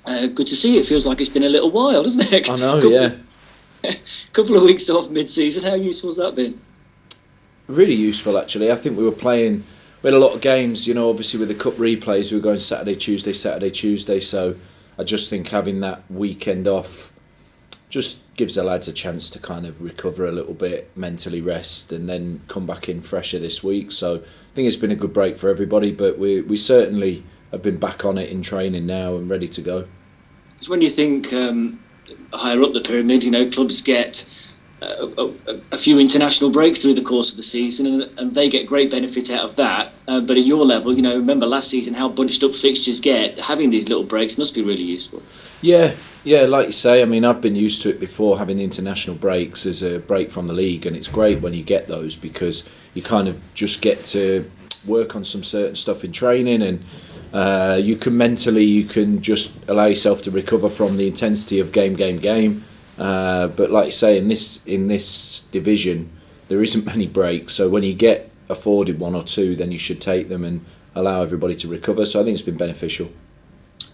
Good to see you. It feels like it's been a little while, doesn't it? I know, yeah. Couple of weeks off mid-season. How useful has that been? Really useful, actually. I think we had a lot of games, obviously with the cup replays, we were going Saturday, Tuesday, so I just think having that weekend off just gives the lads a chance to kind of recover a little bit, mentally rest, and then come back in fresher this week. So I think it's been a good break for everybody, but we certainly have been back on it in training now and ready to go. Because when you think higher up the pyramid, clubs get a few international breaks through the course of the season, and they get great benefit out of that. But at your level, remember last season how bunched up fixtures get. Having these little breaks must be really useful. Yeah, like you say, I mean, I've been used to it before, having international breaks as a break from the league, and it's great when you get those because you kind of just get to work on some certain stuff in training, and you can just allow yourself to recover from the intensity of game. But like you say, in this division, there isn't many breaks, so when you get afforded one or two, then you should take them and allow everybody to recover. So I think it's been beneficial.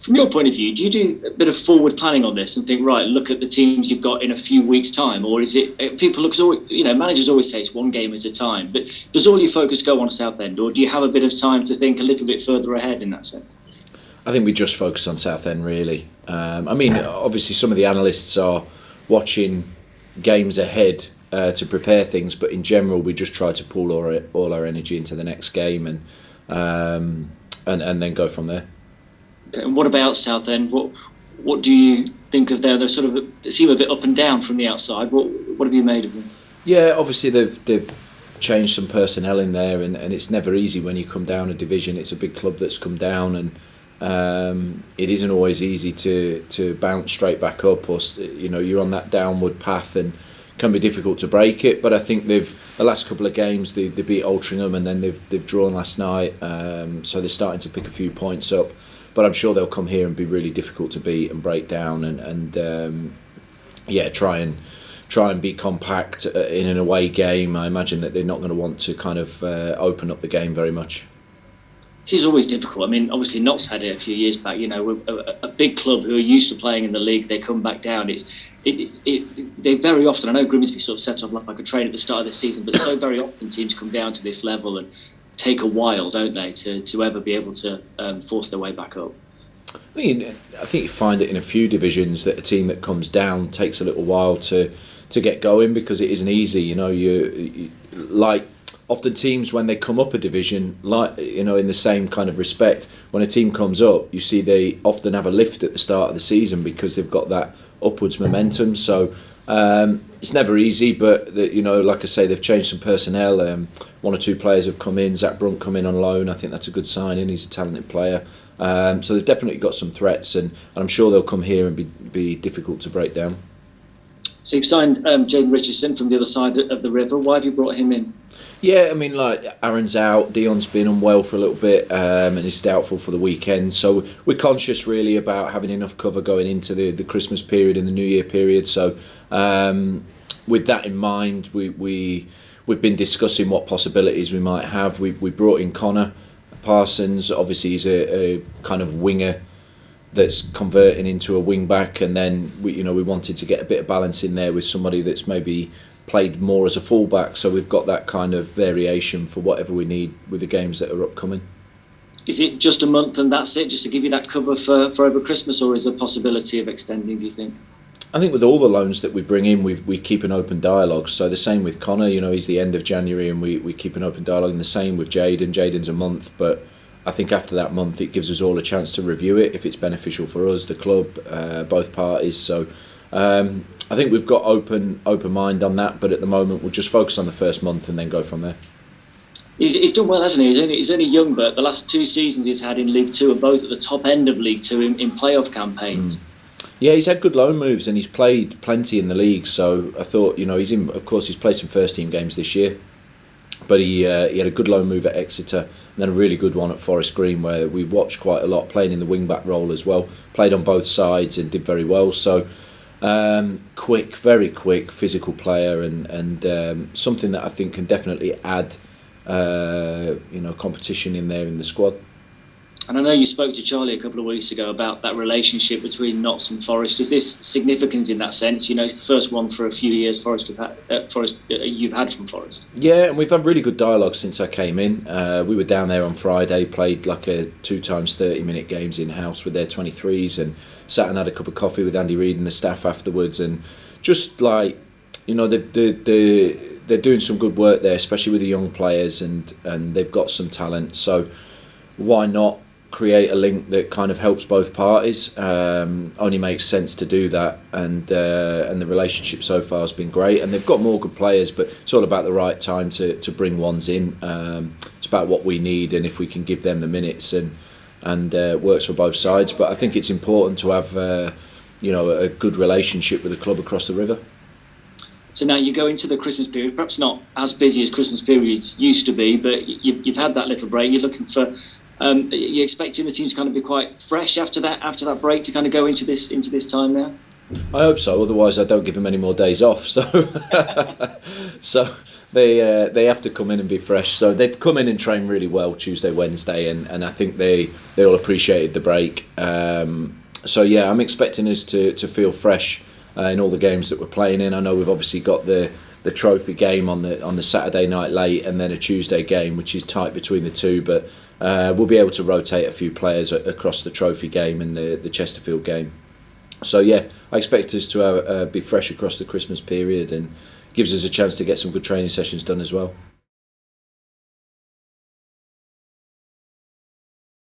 From your point of view, do you do a bit of forward planning on this and think, right, look at the teams you've got in a few weeks' time, or is it managers always say it's one game at a time, but does all your focus go on Southend, or do you have a bit of time to think a little bit further ahead in that sense? I think we just focus on Southend really. Obviously some of the analysts are watching games ahead to prepare things, but in general we just try to pool all our energy into the next game and then go from there. Okay, and what about Southend? What do you think of there? They seem a bit up and down from the outside. What have you made of them? Yeah, obviously they've changed some personnel in there, and it's never easy when you come down a division. It's a big club that's come down, and it isn't always easy to bounce straight back up, or you're on that downward path, and it can be difficult to break it. But I think the last couple of games they beat Altrincham, and then they've drawn last night, so they're starting to pick a few points up. But I'm sure they'll come here and be really difficult to beat and break down, and try and be compact in an away game. I imagine that they're not going to want to kind of open up the game very much. It is always difficult. I mean, obviously Notts had it a few years back. A big club who are used to playing in the league, they come back down. They very often. I know Grimsby sort of set off like a train at the start of the season, but so very often teams come down to this level and take a while, don't they, to ever be able to force their way back up. I think you find it in a few divisions that a team that comes down takes a little while to get going because it isn't easy. You like often teams when they come up a division, like in the same kind of respect. When a team comes up, you see they often have a lift at the start of the season because they've got that upwards momentum. So it's never easy, but like I say, they've changed some personnel. One or two players have come in. Zach Brunt come in on loan. I think that's a good signing. He's a talented player. So they've definitely got some threats, and I'm sure they'll come here and be difficult to break down. So you've signed Jaden Richardson from the other side of the river. Why have you brought him in? Yeah, I mean, like Aaron's out, Dion's been unwell for a little bit, and he's doubtful for the weekend. So we're conscious really about having enough cover going into the Christmas period and the New Year period. So with that in mind, we've been discussing what possibilities we might have. We brought in Connor Parsons. Obviously, he's a kind of winger that's converting into a wing back, and then we wanted to get a bit of balance in there with somebody that's maybe played more as a fullback, so we've got that kind of variation for whatever we need with the games that are upcoming. Is it just a month and that's it, just to give you that cover for over Christmas, or is there a possibility of extending, do you think? I think with all the loans that we bring in, we keep an open dialogue. So the same with Connor, he's the end of January and we keep an open dialogue, and the same with Jaden. Jaden's a month, but I think after that month it gives us all a chance to review it if it's beneficial for us, the club, both parties. So I think we've got open mind on that, but at the moment we'll just focus on the first month and then go from there. He's done well, hasn't he? He's only young, but the last two seasons he's had in League Two are both at the top end of League Two in playoff campaigns. Yeah, he's had good loan moves and he's played plenty in the league. So I thought, he's played some first team games this year, but he had a good loan move at Exeter and then a really good one at Forest Green, where we watched quite a lot, playing in the wing back role as well. Played on both sides and did very well. So very quick, physical player, and something that I think can definitely add competition in there in the squad. And I know you spoke to Charlie a couple of weeks ago about that relationship between Notts and Forest. Is this significant in that sense? You know, it's the first one for a few years you've had from Forest. Yeah, and we've had really good dialogue since I came in. We were down there on Friday, played like a 2 times 30-minute games in-house with their 23s, and sat and had a cup of coffee with Andy Reid and the staff afterwards. And just like, you know, they're doing some good work there, especially with the young players, and they've got some talent. So why not create a link that kind of helps both parties? Only makes sense to do that, and the relationship so far has been great, and they've got more good players, but it's all about the right time to bring ones in. It's about what we need, and if we can give them the minutes, and works for both sides. But I think it's important to have a good relationship with the club across the river. So now you go into the Christmas period, perhaps not as busy as Christmas periods used to be, but you've had that little break. You're looking for, you're expecting the team to kind of be quite fresh after that break to kind of go into this time now? I hope so. Otherwise, I don't give them any more days off. So, so they have to come in and be fresh. So they've come in and trained really well Tuesday, Wednesday, and I think they all appreciated the break. So yeah, I'm expecting us to feel fresh in all the games that we're playing in. I know we've obviously got the trophy game on the Saturday night late, and then a Tuesday game, which is tight between the two. But we'll be able to rotate a few players across the trophy game and the Chesterfield game. So yeah, I expect us to be fresh across the Christmas period, and gives us a chance to get some good training sessions done as well.